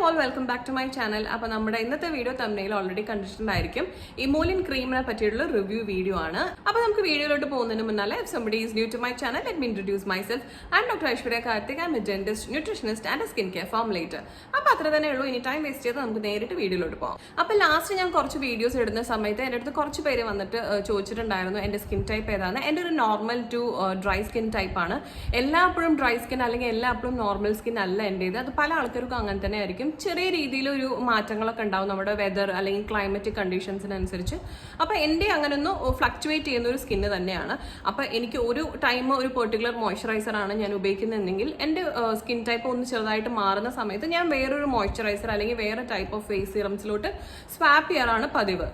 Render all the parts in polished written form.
all, welcome back to my channel. അപ്പോൾ നമ്മുടെ ഇന്നത്തെ വീഡിയോ തംബ്നെയിൽ ഓൾറെഡി കണ്ടിട്ടുണ്ടായിരിക്കും. ഇമോലിൻ ക്രീമിനെ പറ്റിയുള്ള റിവ്യൂ വീഡിയോ ആണ്. അപ്പോൾ നമുക്ക് വീഡിയോയിലോട്ട് പോകുന്നതിന് മുന്നാലെ if somebody is new to my channel, let me introduce myself. I'm Dr. Aishwarya Karthik. I'm a dentist, nutritionist and a skincare formulator. അപ്പോൾ അത്ര തന്നെ ഉള്ളൂ. ഇനി ടൈം വേസ്റ്റ് ചെയ്ത് നമുക്ക് നേരിട്ട് വീഡിയോയിലോട്ട് പോകാം. അപ്പോൾ ലാസ്റ്റ് ഞാൻ കുറച്ച് വീഡിയോസ് ഇടുന്ന സമയത്ത് എൻ്റെ അടുത്ത് കുറച്ച് പേര് വന്നിട്ട് ചോദിച്ചിട്ടുണ്ടായിരുന്നു എൻ്റെ സ്കിൻ ടൈപ്പ് ഏതാണ്. എൻ്റെ ഒരു നോർമൽ ടു ഡ്രൈ സ്കിൻ ടൈപ്പാണ്. എല്ലാപ്പോഴും ഡ്രൈ സ്കിൻ അല്ലെങ്കിൽ എല്ലാപ്പോഴും നോർമൽ സ്കിൻ അല്ല എൻ്റേത്. അത് പല ആൾക്കാർക്കും അങ്ങനെ തന്നെ ആയിരിക്കും. ചെറിയ രീതിയിലൊരു മാറ്റങ്ങളൊക്കെ ഉണ്ടാവും നമ്മുടെ വെതർ അല്ലെങ്കിൽ ക്ലൈമറ്റിക് കണ്ടീഷൻസിനനുസരിച്ച്. അപ്പോൾ എൻ്റെ അങ്ങനെ ഒന്ന് ഫ്ലക്ച്വേറ്റ് ചെയ്യുന്ന ഒരു സ്കിന്ന് തന്നെയാണ്. അപ്പോൾ എനിക്ക് ഒരു ടൈം ഒരു പെർട്ടിക്കുലർ മോയ്സ്ചറൈസറാണ് ഞാൻ ഉപയോഗിക്കുന്നതെങ്കിൽ എൻ്റെ സ്കിൻ ടൈപ്പ് ഒന്ന് ചെറുതായിട്ട് മാറുന്ന സമയത്ത് ഞാൻ വേറൊരു മോയ്സ്ചറൈസർ അല്ലെങ്കിൽ വേറെ ടൈപ്പ് ഓഫ് ഫേസ് സിറംസിലോട്ട് സ്വാപ്പ് ചെയ്യാറാണ് പതിവ്.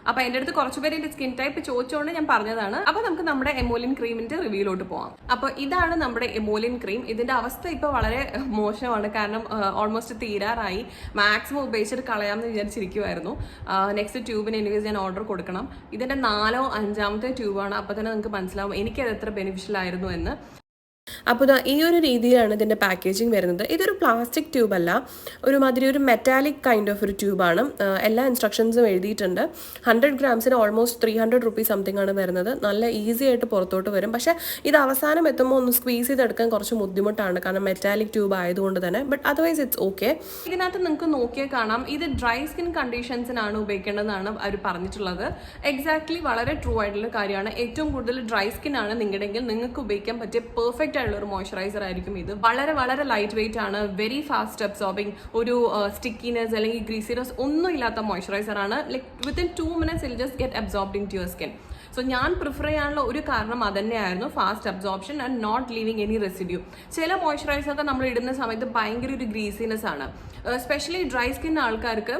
അപ്പോൾ എൻ്റെ അടുത്ത് കുറച്ച് പേര് എൻ്റെ സ്കിൻ ടൈപ്പ് ചോദിച്ചുകൊണ്ട് ഞാൻ പറഞ്ഞതാണ്. അപ്പോൾ നമുക്ക് നമ്മുടെ എമോലിൻ ക്രീമിൻ്റെ റിവ്യൂയിലോട്ട് പോകാം. അപ്പോൾ ഇതാണ് നമ്മുടെ എമോലിൻ ക്രീം. ഇതിൻ്റെ അവസ്ഥ ഇപ്പോൾ വളരെ മോശമാണ്. കാരണം ഓൾമോസ്റ്റ് തീരാറായി. മാക്സിമം ഉപയോഗിച്ചിട്ട് കളയാമെന്ന് വിചാരിച്ചിരിക്കുമായിരുന്നു. നെക്സ്റ്റ് ട്യൂബിന് എനിവേസ് ഞാൻ ഓർഡർ കൊടുക്കണം. ഇതിൻ്റെ 4ാമോ 5ാമത്തെ ട്യൂബാണ്. അപ്പോൾ തന്നെ നിങ്ങൾക്ക് മനസ്സിലാവും എനിക്കത് എത്ര ബെനിഫിഷ്യൽ ആയിരുന്നു എന്ന്. അപ്പോൾ ഈ ഒരു രീതിയിലാണ് ഇതിൻ്റെ പാക്കേജിങ് വരുന്നത്. ഇതൊരു പ്ലാസ്റ്റിക് ട്യൂബല്ല, ഒരുമാതിരി ഒരു മെറ്റാലിക് കൈൻഡ് ഓഫ് ഒരു ട്യൂബാണ്. എല്ലാ ഇൻസ്ട്രക്ഷൻസും എഴുതിയിട്ടുണ്ട്. 100 ഗ്രാംസിന് ഓൾമോസ്റ്റ് 300 റുപ്പീസ് സംതിങ് ആണ് വരുന്നത്. നല്ല ഈസി ആയിട്ട് പുറത്തോട്ട് വരും. പക്ഷേ ഇത് അവസാനം എത്തുമ്പോൾ ഒന്ന് സ്ക്വീസ് ചെയ്തെടുക്കാൻ കുറച്ച് ബുദ്ധിമുട്ടാണ്, കാരണം മെറ്റാലിക് ട്യൂബ് ആയതുകൊണ്ട് തന്നെ. But otherwise it's okay. ഇതിനകത്ത് നിങ്ങൾക്ക് നോക്കിയാൽ കാണാം ഇത് ഡ്രൈ സ്കിൻ കണ്ടീഷൻസിനാണ് ഉപയോഗിക്കേണ്ടതെന്നാണ് അവർ പറഞ്ഞിട്ടുള്ളത്. എക്സാക്ട്ലി വളരെ ട്രൂ ആയിട്ടുള്ള കാര്യമാണ്. ഏറ്റവും കൂടുതൽ ഡ്രൈ സ്കിൻ ആണ് നിങ്ങളുടെങ്കിൽ നിങ്ങൾക്ക് ഉപയോഗിക്കാൻ പറ്റിയ പെർഫെക്റ്റ് ഒരു മോയ്സ്ചറൈസർ ആയിരിക്കും ഇത്. വളരെ വളരെ ലൈറ്റ് വെയിറ്റ് ആണ്, വെരി ഫാസ്റ്റ് അബ്സോർബിങ്, ഒരു സ്റ്റിക്കിനെസ് അല്ലെങ്കിൽ ഗ്രീസിനെസ് ഒന്നും ഇല്ലാത്ത മോയ്സ്ചറൈസർ ആണ്. ലൈക്ക് വിത്തിൻ 2 minutes ഇൽ just get absorbed into your skin. So ഞാൻ പ്രിഫർ ചെയ്യാനുള്ള ഒരു കാരണം അതന്നെയായിരുന്നു, fast absorption and not leaving any residue. ചില മോയ്സ്ചറൈസറൊക്കെ നമ്മൾ ഇടുന്ന സമയത്ത് ഭയങ്കര ഒരു ഗ്രീസിനെസ് ആണ്. എസ്പെഷ്യലി ഡ്രൈ സ്കിൻ ആൾക്കാർക്ക്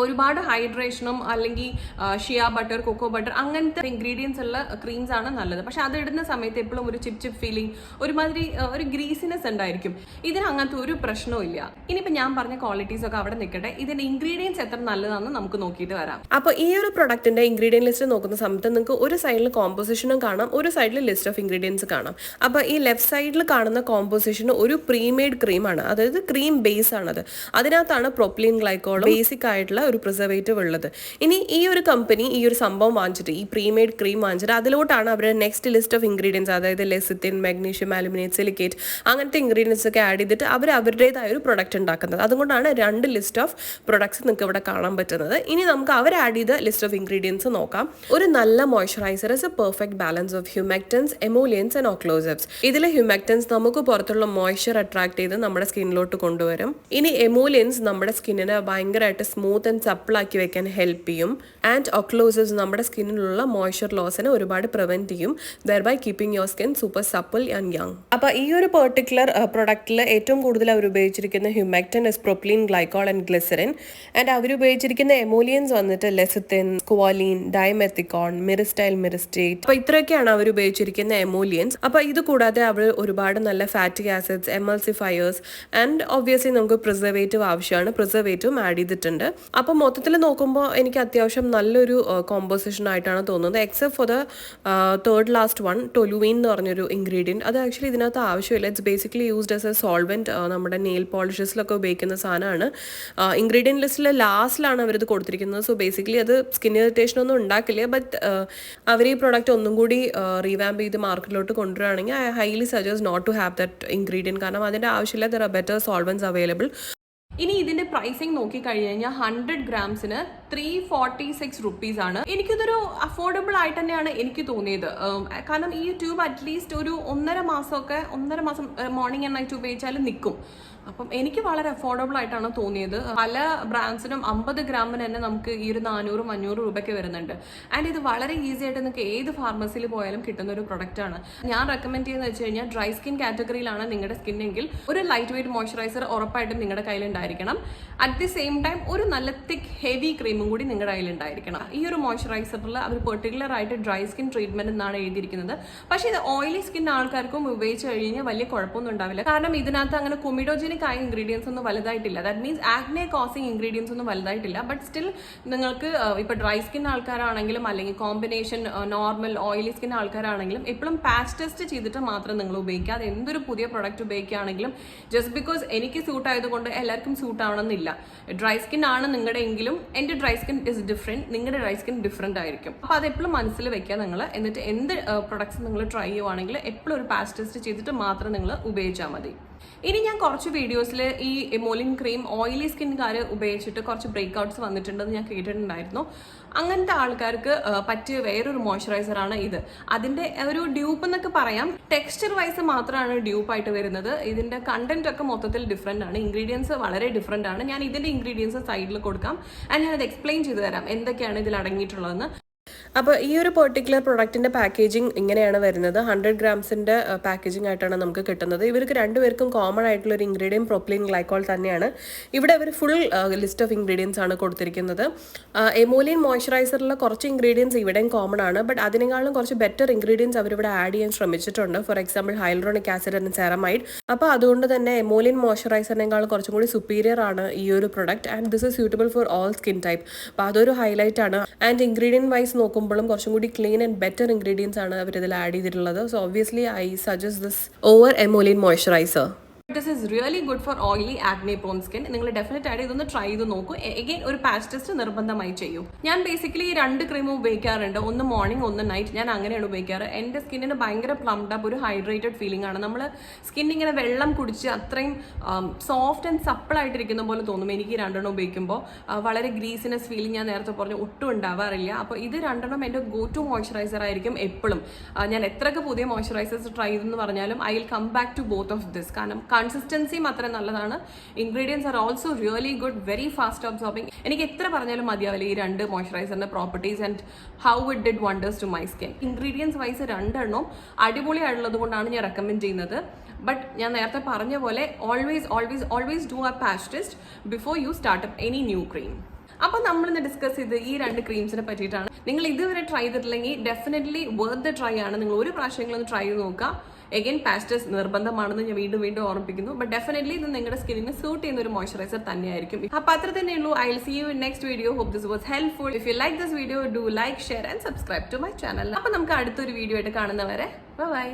ഒരുപാട് ഹൈഡ്രേഷനും അല്ലെങ്കിൽ ഷിയ ബട്ടർ, കൊക്കോ ബട്ടർ അങ്ങനത്തെ ഇൻഗ്രീഡിയൻസ് ഉള്ള ക്രീംസ് ആണ് നല്ലത്. പക്ഷെ അത് ഇടുന്ന സമയത്ത് എപ്പോഴും ഒരു ചിപ്പ് ചിപ്പ് ഫീലിംഗ്, ഒരുമാതിരി ഒരു ഗ്രീസിനെസ് ഉണ്ടായിരിക്കും. ഇതിന് അങ്ങനത്തെ ഒരു പ്രശ്നവും ഇല്ല. ഇനിയിപ്പോൾ ഞാൻ പറഞ്ഞ ക്വാളിറ്റീസ് ഒക്കെ അവിടെ നിൽക്കട്ടെ. ഇതിന്റെ ഇൻഗ്രീഡിയൻസ് എത്ര നല്ലതാണെന്ന് നമുക്ക് നോക്കിയിട്ട് വരാം. അപ്പോൾ ഈ ഒരു പ്രൊഡക്റ്റിന്റെ ഇൻഗ്രീഡിയൻ ലിസ്റ്റ് നോക്കുന്ന സമയത്ത് നിങ്ങൾക്ക് ഒരു സൈഡിൽ കോമ്പോസിഷനും കാണാം, ഒരു സൈഡിൽ ലിസ്റ്റ് ഓഫ് ഇൻഗ്രീഡിയൻസ് കാണാം. അപ്പോൾ ഈ ലെഫ്റ്റ് സൈഡിൽ കാണുന്ന കോമ്പോസിഷൻ ഒരു പ്രീമെയ്ഡ് ക്രീമാണ്, അതായത് ക്രീം ബേസ് ആണത്. അതിനകത്താണ് പ്രൊപ്പിലിൻ ഗ്ലൈക്കോൾ ബേസിക് ആയിട്ടുള്ള ഒരു പ്രിസർവേറ്റീവ് ഉള്ളത്. ഇനി ഈ ഒരു കമ്പനി ഈ ഒരു സംഭവം വാങ്ങിച്ചിട്ട്, ഈ പ്രീമെയ്ഡ് ക്രീം വാങ്ങിച്ചിട്ട് അതിലോട്ടാണ് അവരുടെ നെക്സ്റ്റ് ലിസ്റ്റ് ഓഫ് ഇൻഗ്രീഡിയൻസ്, അതായത് ലെസിത്തിൻ, മാഗ്നീഷ്യം, അലുമിനേറ്റ്, സിലിക്കേറ്റ് അങ്ങനത്തെ ഇൻഗ്രീഡിയൻസ് ഒക്കെ ആഡ് ചെയ്തിട്ട് അവർ അവരുടേതായ ഒരു പ്രൊഡക്റ്റ് ഉണ്ടാക്കുന്നത്. അതുകൊണ്ടാണ് 2 ലിസ്റ്റ് ഓഫ് പ്രൊഡക്ട്സ് നിങ്ങൾക്ക് ഇവിടെ കാണാൻ പറ്റുന്നത്. ഇനി നമുക്ക് അവർ ആഡ് ചെയ്ത ലിസ്റ്റ് ഓഫ് ഇൻഗ്രീഡിയൻസ് നോക്കാം. ഒരു നല്ല moisturiser is a perfect balance of humectants, emollients and occlusives. ഇതിലെ ഹ്യൂമെക്ടൻസ് നമുക്ക് പുറത്തുള്ള മോയ്സ്ചർ അട്രാക്ട് ചെയ്ത് നമ്മുടെ സ്കിന്നിലോട്ട് കൊണ്ടുവരും. ഇനി എമോലിയൻസ് നമ്മുടെ സ്കിന്നിനെ ഭയങ്കരമായിട്ട് സ്മൂത്ത് ആൻഡ് സപ്പിളാക്കി വെക്കാൻ ഹെൽപ്പ് ചെയ്യും. ആൻഡ് ഒക്ലോസസ് നമ്മുടെ സ്കിന്നിലുള്ള മോയ്സ്ചർ ലോസിനെ ഒരുപാട് പ്രിവെന്റ് ചെയ്യും, thereby keeping your skin super supple and young. അപ്പോൾ ഈ ഒരു പെർട്ടിക്കുലർ പ്രൊഡക്റ്റിൽ ഏറ്റവും കൂടുതൽ അവർ ഉപയോഗിച്ചിരിക്കുന്ന humectant is propylene glycol and glycerin. And അവർ ഉപയോഗിച്ചിരിക്കുന്ന എമോലിയൻസ് വന്നിട്ട് ലെസിത്തിൻ, സ്ക്വാലിൻ, ഡൈമെത്തിക്കോൺ, മിറിസ്റ്റൈൽ, മിറിസ്റ്റേറ്റ്. അപ്പോൾ ഇത്രയൊക്കെയാണ് അവർ ഉപയോഗിച്ചിരിക്കുന്ന എമോലിയൻസ്. അപ്പോൾ ഇത് കൂടാതെ അവർ ഒരുപാട് നല്ല ഫാറ്റി ആസിഡ്സ്, എമൾസിഫയേഴ്സ് ആൻഡ് ഒബ്വിയസ്ലി നമുക്ക് പ്രിസർവേറ്റീവ് ആവശ്യമാണ്, പ്രിസർവേറ്റീവും ആഡ് ചെയ്തിട്ടുണ്ട്. അപ്പോൾ മൊത്തത്തിൽ നോക്കുമ്പോൾ എനിക്ക് അത്യാവശ്യം നല്ലൊരു കോമ്പോസിഷൻ ആയിട്ടാണ് തോന്നുന്നത്, except for the third last one, toluene എന്ന് പറഞ്ഞൊരു ഇൻഗ്രീഡിയൻറ്റ്. അത് ആക്ച്വലി ഇതിനകത്ത് ആവശ്യമില്ല. It's basically used as a solvent. നമ്മുടെ നെയിൽ പോളിഷസിലൊക്കെ ഉപയോഗിക്കുന്ന സാധനമാണ്. ഇൻഗ്രീഡിയൻറ്റ് ലിസ്റ്റിൽ ലാസ്റ്റിലാണ് അവരിത് കൊടുത്തിരിക്കുന്നത്. സോ ബേസിക്കലി അത് സ്കിൻ ഇറിറ്റേഷൻ ഒന്നും ഉണ്ടാക്കില്ല. ബട്ട് അവർ ഈ പ്രോഡക്റ്റ് ഒന്നും കൂടി റീവാമ്പ് ചെയ്ത് മാർക്കറ്റിലോട്ട് കൊണ്ടുവരികയാണെങ്കിൽ I highly suggest not to have that ingredient. കാരണം അതിൻ്റെ ആവശ്യമില്ല. There are better solvents available. ഇനി ഇതിന്റെ പ്രൈസിങ് നോക്കിക്കഴിഞ്ഞ് കഴിഞ്ഞാൽ 100 ഗ്രാംസിന് 346 റുപ്പീസ് ആണ്. എനിക്കിതൊരു അഫോർഡബിൾ ആയിട്ട് തന്നെയാണ് എനിക്ക് തോന്നിയത്. കാരണം ഈ ട്യൂബ് അറ്റ്ലീസ്റ്റ് ഒരു 1.5 മാസം മോർണിംഗ് ആൻഡ് നൈറ്റ് ഉപയോഗിച്ചാലും നിൽക്കും. അപ്പം എനിക്ക് വളരെ അഫോർഡബിൾ ആയിട്ടാണ് തോന്നിയത്. പല ബ്രാൻഡ്സിനും 50 ഗ്രാമിന് തന്നെ നമുക്ക് ഈ ഒരു 400-500 രൂപയ്ക്ക് വരുന്നുണ്ട്. ആൻഡ് ഇത് വളരെ ഈസി ആയിട്ട് നിങ്ങൾക്ക് ഏത് ഫാർമസിയിൽ പോയാലും കിട്ടുന്ന ഒരു പ്രൊഡക്റ്റ് ആണ്. ഞാൻ റെക്കമെൻഡ് ചെയ്യുന്നത് വെച്ച് കഴിഞ്ഞാൽ ഡ്രൈ സ്കിൻ കാറ്റഗറിയിലാണ് നിങ്ങളുടെ സ്കിന്നെങ്കിൽ ഒരു ലൈറ്റ് വെയിറ്റ് മോയ്സ്ചറൈസർ ഉറപ്പായിട്ടും നിങ്ങളുടെ കയ്യിൽ ഉണ്ടായിരിക്കണം. അറ്റ് ദി സെയിം ടൈം ഒരു നല്ല തിക്ക് ഹെവി ക്രീം ക്രീമും കൂടി നിങ്ങളുടെ കയ്യിൽ ഉണ്ടായിരിക്കണം. ഈ ഒരു മോയ്സ്ചറൈസറിൽ അവർ പെർട്ടിക്കുലർ ആയിട്ട് ഡ്രൈ സ്കിൻ ട്രീറ്റ്മെന്റ് എന്നാണ് എഴുതിയിരിക്കുന്നത്. പക്ഷേ ഇത് ഓയിലി സ്കിൻ ആൾക്കാർക്കും ഉപയോഗിച്ച് കഴിഞ്ഞാൽ വലിയ കുഴപ്പമൊന്നും ഉണ്ടാവില്ല. കാരണം ഇതിനകത്ത് അങ്ങനെ കൊമിഡോജനിക് ആയ ഇൻഗ്രീഡിയൻസ് ഒന്നും വലുതായിട്ടില്ല. That means acne causing ingredients ഒന്നും വലുതായിട്ടില്ല. ബട്ട് സ്റ്റിൽ നിങ്ങൾക്ക് ഇപ്പൊ ഡ്രൈ സ്കിൻ ആൾക്കാരാണെങ്കിലും അല്ലെങ്കിൽ കോമ്പിനേഷൻ നോർമൽ ഓയിലി സ്കിൻ ആൾക്കാരാണെങ്കിലും എപ്പോഴും പാച്ച് ടെസ്റ്റ് ചെയ്തിട്ട് മാത്രം നിങ്ങൾ ഉപയോഗിക്കുക. അത് എന്തൊരു പുതിയ പ്രൊഡക്റ്റ് ഉപയോഗിക്കുകയാണെങ്കിലും ജസ്റ്റ് ബിക്കോസ് എനിക്ക് സൂട്ട് ആയതുകൊണ്ട് എല്ലാവർക്കും സൂട്ട് ആവണമെന്നില്ല. ഡ്രൈ സ്കിൻ ആണ് നിങ്ങളുടെ എങ്കിലും എൻ്റെ ഡ്രൈ സ്കിൻ ഇസ് ഡിഫറെന്റ്, നിങ്ങളുടെ ഡ്രൈ സ്കിൻ ഡിഫറെന്റ് ആയിരിക്കും. അപ്പോൾ അത് എപ്പോഴും മനസ്സിൽ വെക്കുക നിങ്ങൾ. എന്നിട്ട് എന്ത് പ്രൊഡക്ട്സ് നിങ്ങൾ ട്രൈ ചെയ്യുവാണെങ്കിൽ എപ്പോഴും ഒരു പാച്ച് ടെസ്റ്റ് ചെയ്തിട്ട് മാത്രം നിങ്ങൾ ഉപയോഗിച്ചാൽ മതി. ഇനി ഞാൻ കുറച്ച് വീഡിയോസിൽ ഈ എമോലിൻ ക്രീം ഓയിലി സ്കിൻകാർ ഉപയോഗിച്ചിട്ട് കുറച്ച് ബ്രേക്ക്ഔട്ട്സ് വന്നിട്ടുണ്ടെന്ന് ഞാൻ കേട്ടിട്ടുണ്ടായിരുന്നു. അങ്ങനത്തെ ആൾക്കാർക്ക് പറ്റിയ വേറൊരു മോയ്സ്ചറൈസറാണ് ഇത്. അതിൻ്റെ ഒരു ഡ്യൂപ്പ് എന്നൊക്കെ പറയാം. ടെക്സ്ചർ വൈസ് മാത്രമാണ് ഡ്യൂപ്പായിട്ട് വരുന്നത്. ഇതിൻ്റെ കണ്ടന്റ് ഒക്കെ മൊത്തത്തിൽ ഡിഫറെൻ്റ് ആണ്. ഇൻഗ്രീഡിയൻസ് വളരെ ഡിഫറെൻ്റ് ആണ്. ഞാൻ ഇതിൻ്റെ ഇൻഗ്രീഡിയൻസ് സൈഡിൽ കൊടുക്കാം ആൻഡ് ഞാനത് എക്സ്പ്ലെയിൻ ചെയ്തു തരാം എന്തൊക്കെയാണ് ഇതിൽ അടങ്ങിയിട്ടുള്ളതെന്ന്. അപ്പോൾ ഈ ഒരു പെർട്ടിക്കുലർ പ്രൊഡക്റ്റിൻ്റെ പാക്കേജിങ് ഇങ്ങനെയാണ് വരുന്നത്. 100 ഗ്രാംസിൻ്റെ പാക്കേജിംഗ് ആയിട്ടാണ് നമുക്ക് കിട്ടുന്നത്. ഇവർക്ക് രണ്ടുപേർക്കും കോമൺ ആയിട്ടുള്ള ഒരു ഇൻഗ്രീഡിയൻറ്റ് പ്രൊപ്പിലിൻ ഗ്ലൈക്കോൾ തന്നെയാണ്. ഇവിടെ അവർ ഫുൾ ലിസ്റ്റ് ഓഫ് ഇൻഗ്രീഡിയൻസ് ആണ് കൊടുത്തിരിക്കുന്നത്. എമോലിൻ മോയ്സ്ചറൈസറിൽ കുറച്ച് ഇൻഗ്രീഡിയൻസ് ഇവിടെയും കോമൺ ആണ്. ബട്ട് അതിനേക്കാളും കുറച്ച് ബെറ്റർ ഇൻഗ്രീഡിയൻസ് അവരിവിടെ ആഡ് ചെയ്യാൻ ശ്രമിച്ചിട്ടുണ്ട്. For example hyaluronic acid and ceramide. അപ്പോൾ അതുകൊണ്ട് തന്നെ എമോലിൻ മോയ്സ്ചറൈസറിനേക്കാളും കുറച്ചും കൂടി സുപ്പീരിയർ ആണ് ഈ ഒരു product and this is suitable for all skin type. അപ്പോൾ അതൊരു ഹൈലൈറ്റ് ആണ്. ആൻഡ് ഇൻഗ്രീഡിയൻറ്റ് വൈസ് നോക്കുമ്പോഴും കുറച്ചും കൂടി ക്ലീൻ ആൻഡ് ബെറ്റർ ഇൻഗ്രീഡിയൻസ് ആണ് അവർ ഇതിൽ ആഡ് ചെയ്തിട്ടുള്ളത്. So obviously I suggest this over emollient moisturiser. This is really good for oily acne prone skin. നിങ്ങൾ ഡെഫിനറ്റ് ആയിട്ട് ഇതൊന്ന് ട്രൈ ചെയ്ത് നോക്കൂ. എഗെയിൻ ഒരു പാച്ച് ടെസ്റ്റ് നിർബന്ധമായി ചെയ്യൂ. ഞാൻ ബേസിക്കലി ഈ 2 ക്രീമും ഉപയോഗിക്കാറുണ്ട്. ഒന്ന് മോർണിംഗ്, ഒന്ന് നൈറ്റ്. ഞാൻ അങ്ങനെയാണ് ഉപയോഗിക്കാറ്. എൻ്റെ സ്കിന്നിന് ഭയങ്കര പ്ലംഡ് അപ്പ്, ഒരു ഹൈഡ്രേറ്റഡ് ഫീലിംഗ് ആണ്. നമ്മൾ സ്കിൻ ഇങ്ങനെ വെള്ളം കുടിച്ച് അത്രയും സോഫ്റ്റ് ആൻഡ് സപ്പിൾ ആയിട്ടിരിക്കുന്ന പോലെ തോന്നും എനിക്ക് ഈ 2 ഉപയോഗിക്കുമ്പോൾ. വളരെ ഗ്രീസിനെസ് ഫീലിംഗ് ഞാൻ നേരത്തെ പറഞ്ഞു ഒട്ടും ഉണ്ടാവാറില്ല. അപ്പോൾ ഇത് 2 എൻ്റെ ഗോ ടു മോയ്സ്ചറൈസർ ആയിരിക്കും എപ്പോഴും. ഞാൻ എത്രയൊക്കെ പുതിയ മോയ്സ്ചറൈസേഴ്സ് ട്രൈ ചെയ്തെന്ന് പറഞ്ഞാലും I will come back to both of this. കാരണം കൺസിസ്റ്റൻസിയും അത്ര നല്ലതാണ്. Ingredients are also really good, very fast absorbing. എനിക്ക് എത്ര പറഞ്ഞാലും മതിയാവില്ല ഈ 2 മോയ്സ്ചറൈസറിന്റെ properties and how it did wonders to my skin. Ingredients wise 2 അടിപൊളിയായിട്ടുള്ളത് കൊണ്ടാണ് ഞാൻ റെക്കമെൻഡ് ചെയ്യുന്നത്. ബട്ട് ഞാൻ നേരത്തെ പറഞ്ഞ പോലെ always do a patch test before you start up any new cream. അപ്പോൾ നമ്മളിന്ന് ഡിസ്കസ് ചെയ്ത് ഈ 2 ക്രീംസിനെ പറ്റിയിട്ടാണ്. നിങ്ങൾ ഇതുവരെ ട്രൈ ചെയ്തിട്ടില്ലെങ്കിൽ ഡെഫിനറ്റ്ലി വർത്ത് ദ ട്രൈ ആണ്. നിങ്ങൾ ഒരു പ്രാവശ്യങ്ങളൊന്ന് ട്രൈ ചെയ്ത് നോക്കുക. എഗെയിൻ പാച്ച് ടെസ്റ്റ് നിർബന്ധമാണെന്ന് ഞാൻ വീണ്ടും ഓർമ്മിപ്പിക്കുന്നു. ബട്ട് ഡെഫിനറ്റ്ലി ഇത് നിങ്ങളുടെ സ്കിന്നിന് സൂട്ട് ചെയ്യുന്ന ഒരു മോയ്സ്ചറൈസർ തന്നെയായിരിക്കും. അപ്പോൾ അത്ര തന്നെയുള്ളൂ. I will see you in next video. Hope this was helpful. If you like this video do like, share and subscribe to my channel. അപ്പോൾ നമുക്ക് അടുത്തൊരു വീഡിയോ ആയിട്ട് കാണുന്നവരെ ബൈ.